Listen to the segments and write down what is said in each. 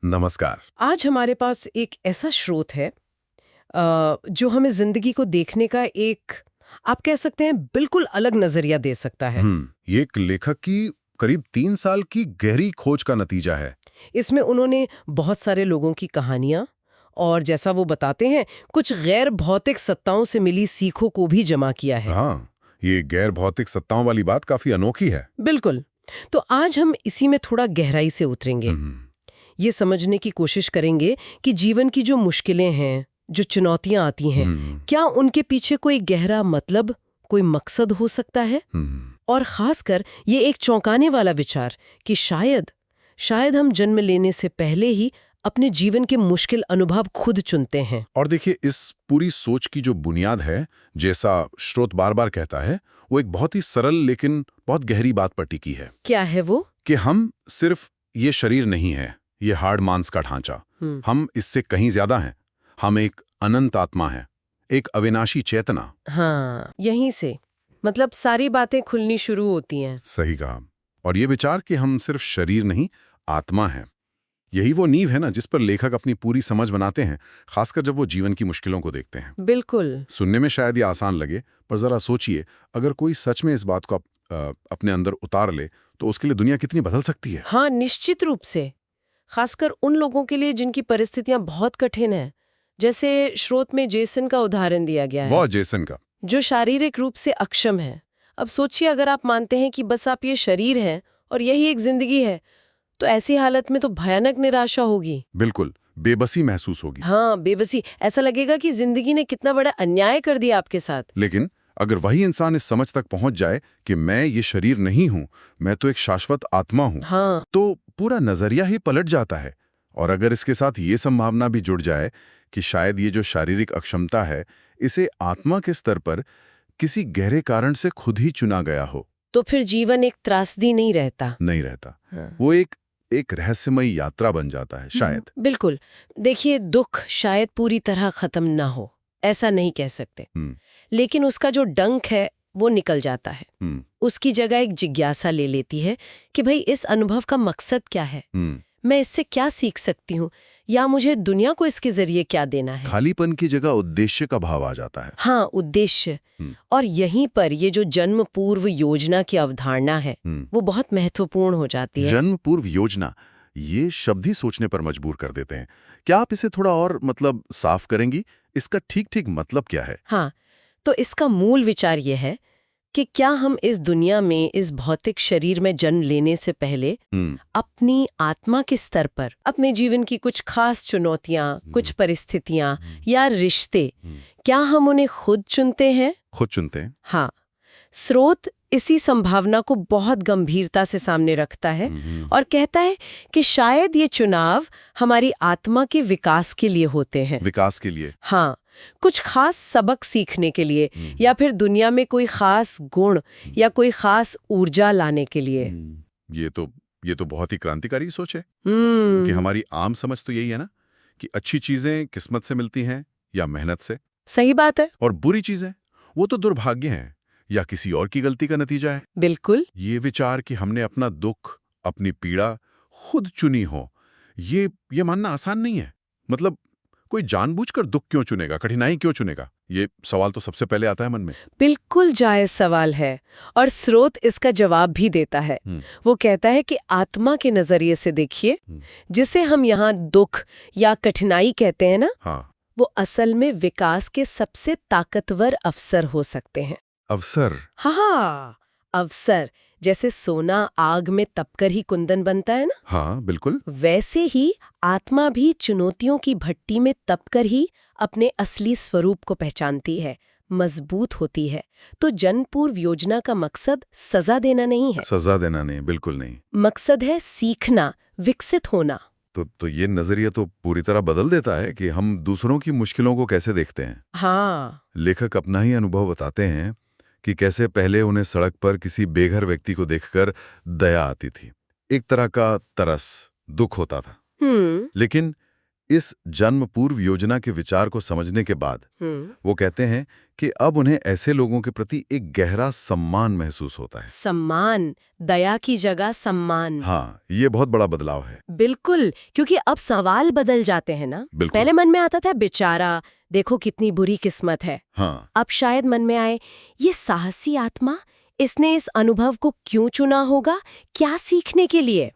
नमस्कार। आज हमारे पास एक ऐसा स्रोत है जो हमें जिंदगी को देखने का एक, आप कह सकते हैं, बिल्कुल अलग नजरिया दे सकता है। ये एक लेखक की करीब 3 साल की गहरी खोज का नतीजा है। इसमें उन्होंने बहुत सारे लोगों की कहानियां और, जैसा वो बताते हैं, कुछ गैर भौतिक सत्ताओं से मिली सीखों को भी जमा किया है। हाँ, ये गैर भौतिक सत्ताओं वाली बात काफी अनोखी है। बिल्कुल। तो आज हम इसी में थोड़ा गहराई से उतरेंगे। हम्म, ये समझने की कोशिश करेंगे कि जीवन की जो मुश्किलें हैं, जो चुनौतियां आती हैं, हम्म, क्या उनके पीछे कोई गहरा मतलब, कोई मकसद हो सकता है। हम्म। और खासकर ये एक चौंकाने वाला विचार कि शायद हम जन्म लेने से पहले ही अपने जीवन के मुश्किल अनुभव खुद चुनते हैं। और देखिए, इस पूरी सोच की जो बुनियाद है, जैसा स्रोत बार बार कहता है, वो एक बहुत ही सरल लेकिन बहुत गहरी बात पर टिकी है क्या है वो? कि हम सिर्फ ये शरीर नहीं है, ये हाड़ मांस का ढांचा। हम इससे कहीं ज्यादा हैं। हम एक अनंत आत्मा है, एक अविनाशी चेतना। हाँ, यहीं से मतलब सारी बातें खुलनी शुरू होती हैं। सही कहा। और ये विचार कि हम सिर्फ शरीर नहीं, आत्मा है, यही वो नींव है ना जिस पर लेखक अपनी पूरी समझ बनाते हैं, खासकर जब वो जीवन की मुश्किलों को देखते हैं। बिल्कुल। सुनने में शायद ये आसान लगे, पर जरा सोचिए, अगर कोई सच में इस बात को अपने अंदर उतार ले, तो उसके लिए दुनिया कितनी बदल सकती है। हाँ, निश्चित रूप से। खासकर उन लोगों के लिए जिनकी परिस्थितियां बहुत कठिन हैं। जैसे स्रोत में जेसन का उदाहरण दिया गया है, वाह, जेसन का। जो शारीरिक रूप से अक्षम है। अब सोचिए, अगर आप मानते हैं कि बस आप ये शरीर हैं और यही एक जिंदगी है, तो ऐसी हालत में तो भयानक निराशा होगी। बिल्कुल, बेबसी महसूस होगी। हाँ, बेबसी। ऐसा लगेगा कि जिंदगी ने कितना बड़ा अन्याय कर दिया आपके साथ। लेकिन अगर वही इंसान इस समझ तक पहुंच जाए कि मैं ये शरीर नहीं हूं, मैं तो एक शाश्वत आत्मा हूं, हाँ, तो पूरा नजरिया ही पलट जाता है। और अगर इसके साथ ये संभावना भी जुड़ जाए कि शायद ये जो शारीरिक अक्षमता है, इसे आत्मा के स्तर पर किसी गहरे कारण से खुद ही चुना गया हो, तो फिर जीवन एक त्रासदी नहीं रहता। नहीं रहता। हाँ। वो एक रहस्यमयी यात्रा बन जाता है शायद। बिल्कुल। देखिए, दुख शायद पूरी तरह खत्म ना हो, ऐसा नहीं कह सकते, हम्म, लेकिन उसका जो डंक है वो निकल जाता है। हम्म, उसकी जगह एक जिज्ञासा ले लेती है कि भाई, इस अनुभव का मकसद क्या है, हम्म। मैं इससे क्या सीख सकती हूँ, या मुझे दुनिया को इसके जरिए क्या देना है। खालीपन की जगह उद्देश्य का भाव आ जाता है। हाँ, उद्देश्य। हम्म, और यहीं पर ये जो जन्म पूर्व योजना की अवधारणा है, हम्म। वो बहुत महत्वपूर्ण हो जाती है। जन्म पूर्व योजना, ये शब्द ही सोचने पर मजबूर कर देते हैं। क्या आप इसे थोड़ा और साफ करेंगी? इसका ठीक ठीक मतलब क्या है? हाँ, तो इसका मूल विचार ये है कि क्या हम इस दुनिया में, इस भौतिक शरीर में जन्म लेने से पहले हम्म, अपनी आत्मा के स्तर पर अपने जीवन की कुछ खास चुनौतियां, कुछ परिस्थितियां या रिश्ते, क्या हम उन्हें खुद चुनते हैं? खुद चुनते हैं। हाँ। स्रोत इसी संभावना को बहुत गंभीरता से सामने रखता है और कहता है कि शायद ये चुनाव हमारी आत्मा के विकास के लिए होते हैं। विकास के लिए। हाँ, कुछ खास सबक सीखने के लिए, या फिर दुनिया में कोई खास गुण या कोई खास ऊर्जा लाने के लिए। ये तो बहुत ही क्रांतिकारी सोच है, क्योंकि हमारी आम समझ तो यही है ना कि अच्छी चीजें किस्मत से मिलती हैं या मेहनत से, सही बात है। और बुरी चीजें वो तो दुर्भाग्य हैं या किसी और की गलती का नतीजा है। बिल्कुल। ये विचार कि हमने अपना दुख, अपनी पीड़ा खुद चुनी हो, ये मानना आसान नहीं है। मतलब कोई जानबूझकर दुख क्यों चुनेगा, कठिनाई क्यों चुनेगा? ये सवाल तो सबसे पहले आता है मन में। बिल्कुल जायज सवाल है, और स्रोत इसका जवाब भी देता है। वो कहता है कि आत्मा के नजरिए से देखिए, जिसे हम यहाँ दुख या कठिनाई कहते हैं ना, हाँ, वो असल में विकास के सबसे ताकतवर अवसर हो सकते हैं। अवसर। हाँ, अवसर। जैसे सोना आग में तपकर ही कुंदन बनता है ना, हाँ, बिल्कुल। वैसे ही आत्मा भी चुनौतियों की भट्टी में तपकर ही अपने असली स्वरूप को पहचानती है, मजबूत होती है। तो जन्म पूर्व योजना का मकसद सजा देना नहीं है। सजा देना नहीं, बिल्कुल नहीं। मकसद है सीखना, विकसित होना। तो ये नजरिया तो पूरी तरह बदल देता है कि हम दूसरों की मुश्किलों को कैसे देखते हैं। हाँ, लेखक अपना ही अनुभव बताते हैं कि कैसे पहले उन्हें सड़क पर किसी बेघर व्यक्ति को देखकर दया आती थी, एक तरह का तरस, दुख होता था। लेकिन इस जन्म पूर्व योजना के विचार को समझने के बाद वो कहते हैं कि अब उन्हें ऐसे लोगों के प्रति एक गहरा सम्मान महसूस होता है। सम्मान, दया की जगह सम्मान। हाँ, ये बहुत बड़ा बदलाव है। बिल्कुल, क्योंकि अब सवाल बदल जाते हैं ना। बिल्कुल। पहले मन में आता था बेचारा, देखो कितनी बुरी किस्मत है। हाँ, अब शायद मन में आए, ये साहसी आत्मा, इसने इस अनुभव को क्यों चुना होगा, क्या सीखने के लिए,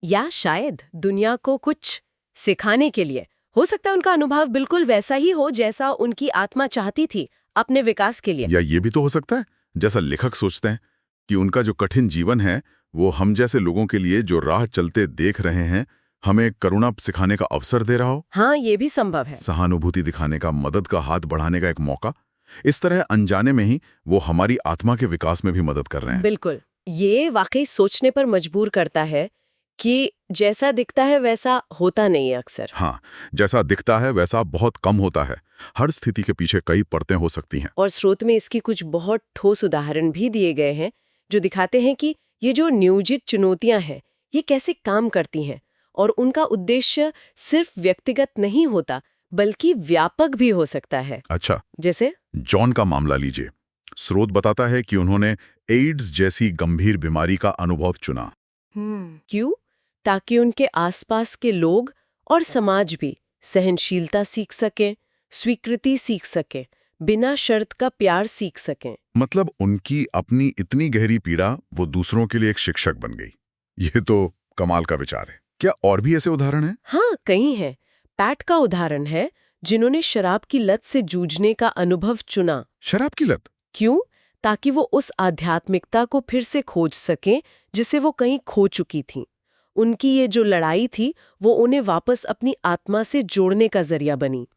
या शायद दुनिया को कुछ सिखाने के लिए। हो सकता है उनका अनुभव बिल्कुल वैसा ही हो जैसा उनकी आत्मा चाहती थी अपने विकास के लिए। या ये भी तो हो सकता है, जैसा लेखक सोचते हैं कि उनका जो कठिन जीवन है वो हम जैसे लोगों के लिए जो राह चलते देख रहे हैं, हमें करुणा सिखाने का अवसर दे रहा हो। हाँ, ये भी संभव है। सहानुभूति दिखाने का, मदद का हाथ बढ़ाने का एक मौका। इस तरह अनजाने में ही वो हमारी आत्मा के विकास में भी मदद कर रहे हैं। बिल्कुल, ये वाकई सोचने पर मजबूर करता है कि जैसा दिखता है वैसा होता नहीं है अक्सर। हाँ, जैसा दिखता है वैसा बहुत कम होता है। हर स्थिति के पीछे कई परतें हो सकती हैं। और स्रोत में इसकी कुछ बहुत ठोस उदाहरण भी दिए गए हैं जो दिखाते हैं कि ये जो नियोजित चुनौतियां हैं, ये कैसे काम करती हैं और उनका उद्देश्य सिर्फ व्यक्तिगत नहीं होता बल्कि व्यापक भी हो सकता है। अच्छा, जैसे जॉन का मामला लीजिए। स्रोत बताता है कि उन्होंने एड्स जैसी गंभीर बीमारी का अनुभव चुना। क्यों? ताकि उनके आसपास के लोग और समाज भी सहनशीलता सीख सकें, स्वीकृति सीख सकें, बिना शर्त का प्यार सीख सकें। मतलब उनकी अपनी इतनी गहरी पीड़ा वो दूसरों के लिए एक शिक्षक बन गई। ये तो कमाल का विचार है। क्या और भी ऐसे उदाहरण हैं? हाँ, कई हैं। पैट का उदाहरण है, जिन्होंने शराब की लत से जूझने का अनुभव चुना। शराब की लत? क्यों? ताकि वो उस आध्यात्मिकता को फिर से खोज सकें जिसे वो कहीं खो चुकी थीं। उनकी ये जो लड़ाई थी वो उन्हें वापस अपनी आत्मा से जोड़ने का जरिया बनी।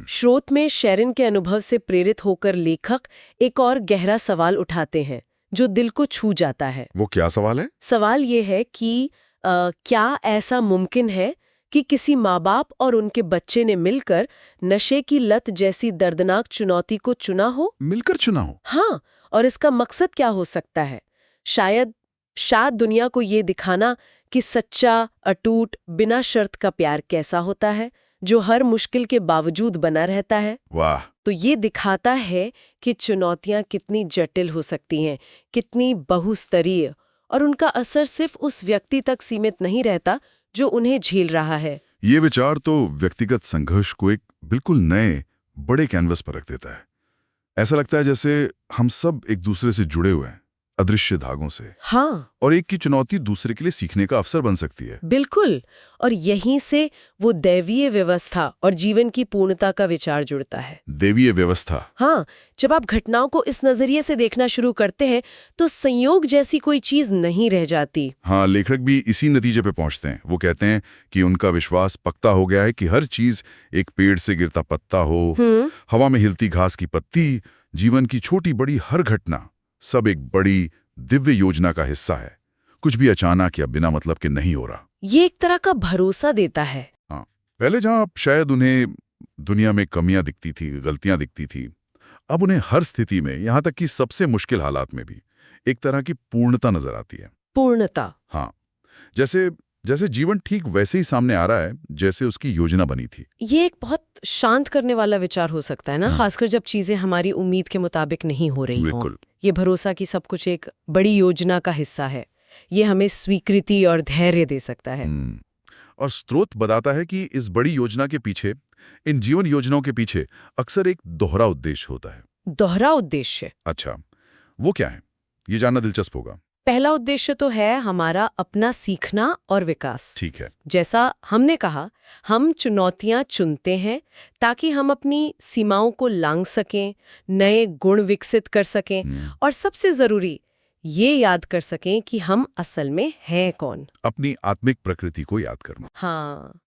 स्रोत में शेरिन के अनुभव से प्रेरित होकर लेखक एक और गहरा सवाल उठाते हैं जो दिल को छू जाता है। वो क्या सवाल है? सवाल ये है कि क्या ऐसा मुमकिन है कि किसी माँ बाप और उनके बच्चे ने मिलकर नशे की लत जैसी दर्दनाक चुनौती को चुना हो? मिलकर चुना हो? हाँ, और इसका मकसद क्या हो सकता है? शायद दुनिया को ये दिखाना कि सच्चा, अटूट, बिना शर्त का प्यार कैसा होता है, जो हर मुश्किल के बावजूद बना रहता है। वाह! तो ये दिखाता है कि चुनौतियां कितनी जटिल हो सकती हैं, कितनी बहुस्तरीय, और उनका असर सिर्फ उस व्यक्ति तक सीमित नहीं रहता जो उन्हें झेल रहा है। ये विचार तो व्यक्तिगत संघर्ष को एक बिल्कुल नए, बड़े कैनवस पर रख देता है। ऐसा लगता है जैसे हम सब एक दूसरे से जुड़े हुए हैं, अदृश्य धागों से। हाँ, और एक की चुनौती दूसरे के लिए सीखने का अवसर बन सकती है। बिल्कुल। और यहीं से वो दैवीय व्यवस्था और जीवन की पूर्णता का विचार जुड़ता है। दैवीय व्यवस्था? हाँ, जब आप घटनाओं को इस नजरिए से देखना शुरू करते हैं तो संयोग जैसी कोई चीज नहीं रह जाती। हाँ, लेखक भी इसी नतीजे पे पहुंचते हैं। वो कहते हैं कि उनका विश्वास पक्का हो गया है कि हर चीज, एक पेड़ से गिरता पत्ता हो, हवा में हिलती घास की पत्ती, जीवन की छोटी बड़ी हर घटना, सब एक बड़ी दिव्य योजना का हिस्सा है। कुछ भी अचानक या बिना मतलब के नहीं हो रहा। ये एक तरह का भरोसा देता है। हाँ, पहले जहां शायद उन्हें दुनिया में कमियां दिखती थी, गलतियां दिखती थी, अब उन्हें हर स्थिति में, यहां तक कि सबसे मुश्किल हालात में भी, एक तरह की पूर्णता नजर आती है। पूर्णता? हाँ, जैसे जीवन ठीक वैसे ही सामने आ रहा है जैसे उसकी योजना बनी थी। ये एक बहुत शांत करने वाला विचार हो सकता है ना, खासकर जब चीजें हमारी उम्मीद के मुताबिक नहीं हो रही हों। बिल्कुल। ये भरोसा कि सब कुछ एक बड़ी योजना का हिस्सा है, ये हमें स्वीकृति और धैर्य दे सकता है। और स्रोत बताता है कि इस बड़ी योजना के पीछे, इन जीवन योजनाओं के पीछे अक्सर एक दोहरा उद्देश्य होता है। दोहरा उद्देश्य? अच्छा, वो क्या है? ये जानना दिलचस्प होगा। पहला उद्देश्य तो है हमारा अपना सीखना और विकास। ठीक है। जैसा हमने कहा, हम चुनौतियां चुनते हैं ताकि हम अपनी सीमाओं को लांघ सकें, नए गुण विकसित कर सकें और सबसे जरूरी ये याद कर सकें कि हम असल में हैं कौन। अपनी आत्मिक प्रकृति को याद करना। हाँ,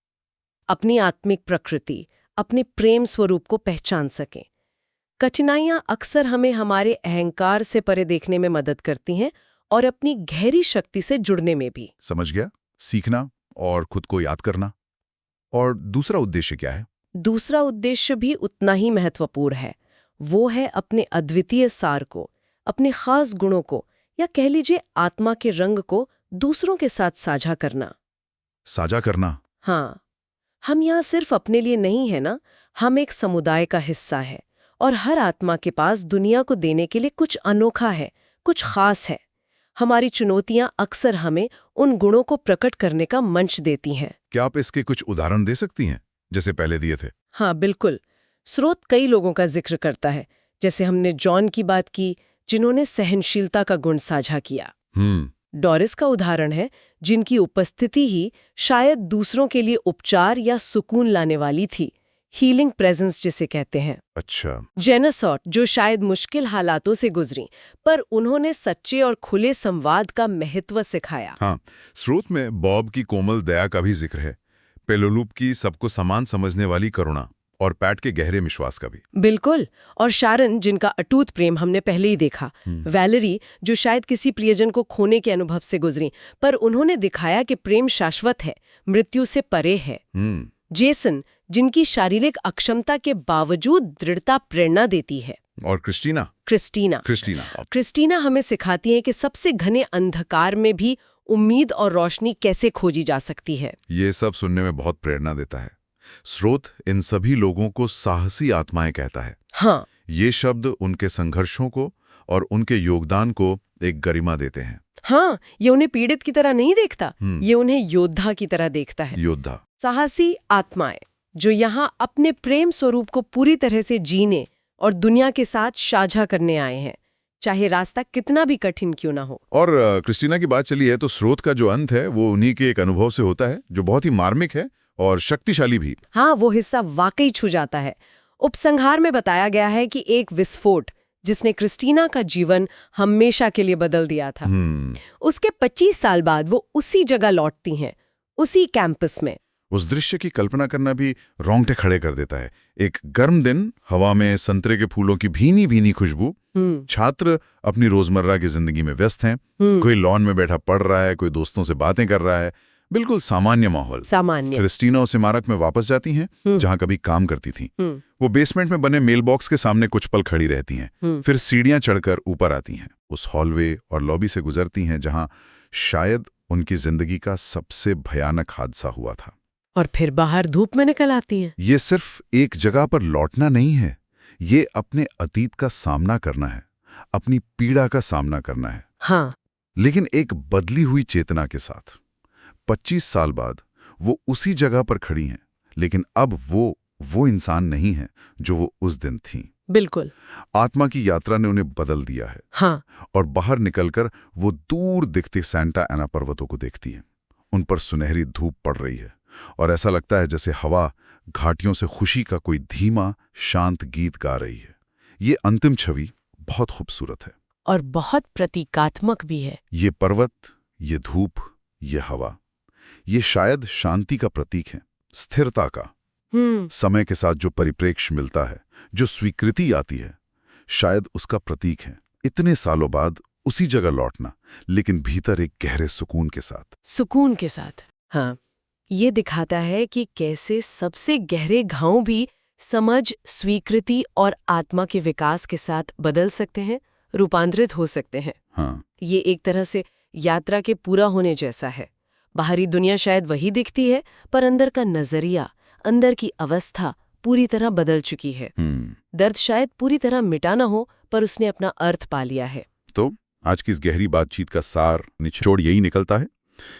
अपनी आत्मिक प्रकृति, अपने प्रेम स्वरूप को पहचान सकें। कठिनाइयां अक्सर हमें हमारे अहंकार से परे देखने में मदद करती हैं और अपनी गहरी शक्ति से जुड़ने में भी। समझ गया। सीखना और खुद को याद करना। और दूसरा उद्देश्य क्या है? दूसरा उद्देश्य भी उतना ही महत्वपूर्ण है। वो है अपने अद्वितीय सार को, अपने खास गुणों को, या कह लीजिए आत्मा के रंग को दूसरों के साथ साझा करना। साझा करना? हाँ, हम यहाँ सिर्फ अपने लिए नहीं है ना, हम एक समुदाय का हिस्सा है और हर आत्मा के पास दुनिया को देने के लिए कुछ अनोखा है, कुछ खास है। हमारी चुनौतियां अक्सर हमें उन गुणों को प्रकट करने का मंच देती हैं। क्या आप इसके कुछ उदाहरण दे सकती हैं, जैसे पहले दिए थे? हाँ बिल्कुल। स्रोत कई लोगों का जिक्र करता है, जैसे हमने जॉन की बात की, जिन्होंने सहनशीलता का गुण साझा किया। डॉरिस का उदाहरण है, जिनकी उपस्थिति ही शायद दूसरों के लिए उपचार या सुकून लाने वाली थी, हीलिंग प्रेजेंस जिसे कहते हैं। अच्छा। जेनासॉट, जो शायद मुश्किल हालातों से गुजरी, पर उन्होंने सच्चे और खुले संवाद का महत्व सिखाया। हाँ, स्रोत में बॉब की कोमल दया का भी जिक्र है, पेलोलूप की सबको समान समझने वाली करुणा और पैट के गहरे विश्वास का भी। बिल्कुल। और शारन, जिनका अटूट प्रेम हमने पहले ही देखा। वैलेरी, जो शायद किसी प्रियजन को खोने के अनुभव से गुजरी, पर उन्होंने दिखाया कि प्रेम शाश्वत है, मृत्यु से परे है। जेसन, जिनकी शारीरिक अक्षमता के बावजूद दृढ़ता प्रेरणा देती है। और क्रिस्टीना क्रिस्टीना हमें सिखाती है कि सबसे घने अंधकार में भी उम्मीद और रोशनी कैसे खोजी जा सकती है। ये सब सुनने में बहुत प्रेरणा देता है। स्रोत इन सभी लोगों को साहसी आत्माएं कहता है। हाँ, ये शब्द उनके संघर्षों को और उनके योगदान को एक गरिमा देते हैं। हाँ, ये उन्हें पीड़ित की तरह नहीं देखता, ये उन्हें योद्धा की तरह देखता है। योद्धा, साहसी आत्माएं जो यहाँ अपने प्रेम स्वरूप को पूरी तरह से जीने और दुनिया के साथ साझा करने आए हैं, चाहे रास्ता कितना भी कठिन क्यों ना हो। और क्रिस्टीना की बात चली है तो स्रोत का जो अंत है वो उन्हीं के एक अनुभव से होता है, जो बहुत ही मार्मिक है और शक्तिशाली भी। हाँ, वो हिस्सा वाकई छू जाता है। उपसंहार में बताया गया है कि एक विस्फोट जिसने क्रिस्टीना का जीवन हमेशा के लिए बदल दिया था, उसके 25 साल बाद वो उसी जगह लौटती हैं, उसी कैंपस में। उस दृश्य की कल्पना करना भी रोंगटे खड़े कर देता है। एक गर्म दिन, हवा में संतरे के फूलों की भीनी भीनी खुशबू, छात्र अपनी रोजमर्रा की जिंदगी में व्यस्त हैं, कोई लॉन में बैठा पढ़ रहा है, कोई दोस्तों से बातें कर रहा है, बिल्कुल सामान्य माहौल। क्रिस्टीना उस इमारत में वापस जाती हैं जहां कभी काम करती थीं। वो बेसमेंट में बने मेल बॉक्स के सामने कुछ पल खड़ी रहती हैं, फिर सीढ़ियां चढ़कर ऊपर आती हैं, उस हॉलवे और लॉबी से गुजरती हैं जहां शायद उनकी जिंदगी का सबसे भयानक हादसा हुआ था। और फिर बाहर धूप में निकल आती हैं। ये सिर्फ एक जगह पर लौटना नहीं है, ये अपने अतीत का सामना करना है, अपनी पीड़ा का सामना करना है। हाँ, लेकिन एक बदली हुई चेतना के साथ। 25 साल बाद वो उसी जगह पर खड़ी हैं, लेकिन अब वो इंसान नहीं है जो वो उस दिन थीं। बिल्कुल। आत्मा की यात्रा ने उन्हें बदल दिया है। हाँ। और बाहर निकलकर वो दूर दिखते सैंटा एना पर्वतों को देखती हैं। उन पर सुनहरी धूप पड़ रही है और ऐसा लगता है जैसे हवा घाटियों से खुशी का कोई धीमा शांत गीत गा रही है। ये अंतिम छवि बहुत खूबसूरत है और बहुत प्रतीकात्मक भी है। ये पर्वत, ये धूप, ये हवा, ये शायद शांति का प्रतीक है, स्थिरता का। समय के साथ जो परिप्रेक्ष्य मिलता है, जो स्वीकृति आती है, शायद उसका प्रतीक है। इतने सालों बाद उसी जगह लौटना, लेकिन भीतर एक गहरे सुकून के साथ। हाँ, ये दिखाता है कि कैसे सबसे गहरे घाव भी समझ, स्वीकृति और आत्मा के विकास के साथ बदल सकते हैं, रूपांतरित हो सकते हैं। हाँ। ये एक तरह से यात्रा के पूरा होने जैसा है। बाहरी दुनिया शायद वही दिखती है, पर अंदर का नजरिया, अंदर की अवस्था पूरी तरह बदल चुकी है। दर्द शायद पूरी तरह मिटा ना हो, पर उसने अपना अर्थ पा लिया है। तो आज की इस गहरी बातचीत का सार निचोड़ यही निकलता है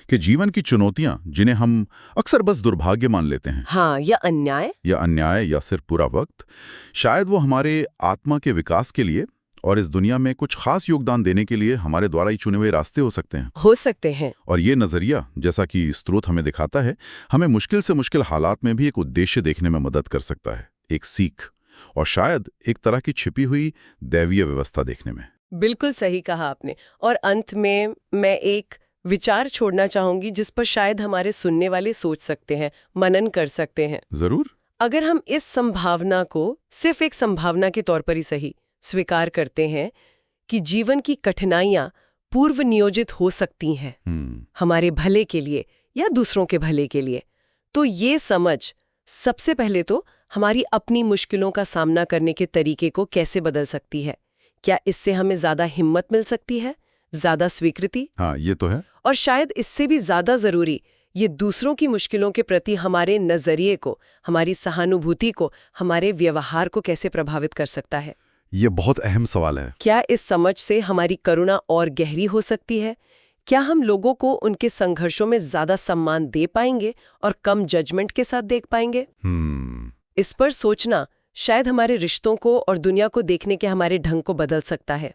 कि जीवन की चुनौतियां, जिन्हें हम अक्सर बस दुर्भाग्य मान लेते हैं, हाँ, या अन्याय या सिर्फ पूरा वक्त, शायद वो हमारे आत्मा के विकास के लिए और इस दुनिया में कुछ खास योगदान देने के लिए हमारे द्वारा ही चुने हुए रास्ते हो सकते हैं। और ये नजरिया, जैसा कि स्रोत हमें दिखाता है, हमें मुश्किल से मुश्किल हालात में भी एक उद्देश्य देखने में मदद कर सकता है, एक सीख और शायद एक तरह की छिपी हुई दैवीय व्यवस्था देखने में। बिल्कुल सही कहा आपने। और अंत में मैं एक विचार छोड़ना चाहूंगी जिस पर शायद हमारे सुनने वाले सोच सकते हैं, मनन कर सकते हैं। जरूर। अगर हम इस संभावना को सिर्फ एक संभावना के तौर पर ही सही स्वीकार करते हैं कि जीवन की कठिनाइयां पूर्व नियोजित हो सकती हैं, हमारे भले के लिए या दूसरों के भले के लिए, तो ये समझ सबसे पहले तो हमारी अपनी मुश्किलों का सामना करने के तरीके को कैसे बदल सकती है। क्या इससे हमें ज्यादा हिम्मत मिल सकती है, ज्यादा स्वीकृति? हाँ, ये तो है। और शायद इससे भी ज्यादा जरूरी, ये दूसरों की मुश्किलों के प्रति हमारे नजरिए को, हमारी सहानुभूति को, हमारे व्यवहार को कैसे प्रभावित कर सकता है? ये बहुत अहम सवाल है। क्या इस समझ से हमारी करुणा और गहरी हो सकती है? क्या हम लोगों को उनके संघर्षों में ज्यादा सम्मान दे पाएंगे और कम जजमेंट के साथ देख पाएंगे? इस पर सोचना शायद हमारे रिश्तों को और दुनिया को देखने के हमारे ढंग को बदल सकता है।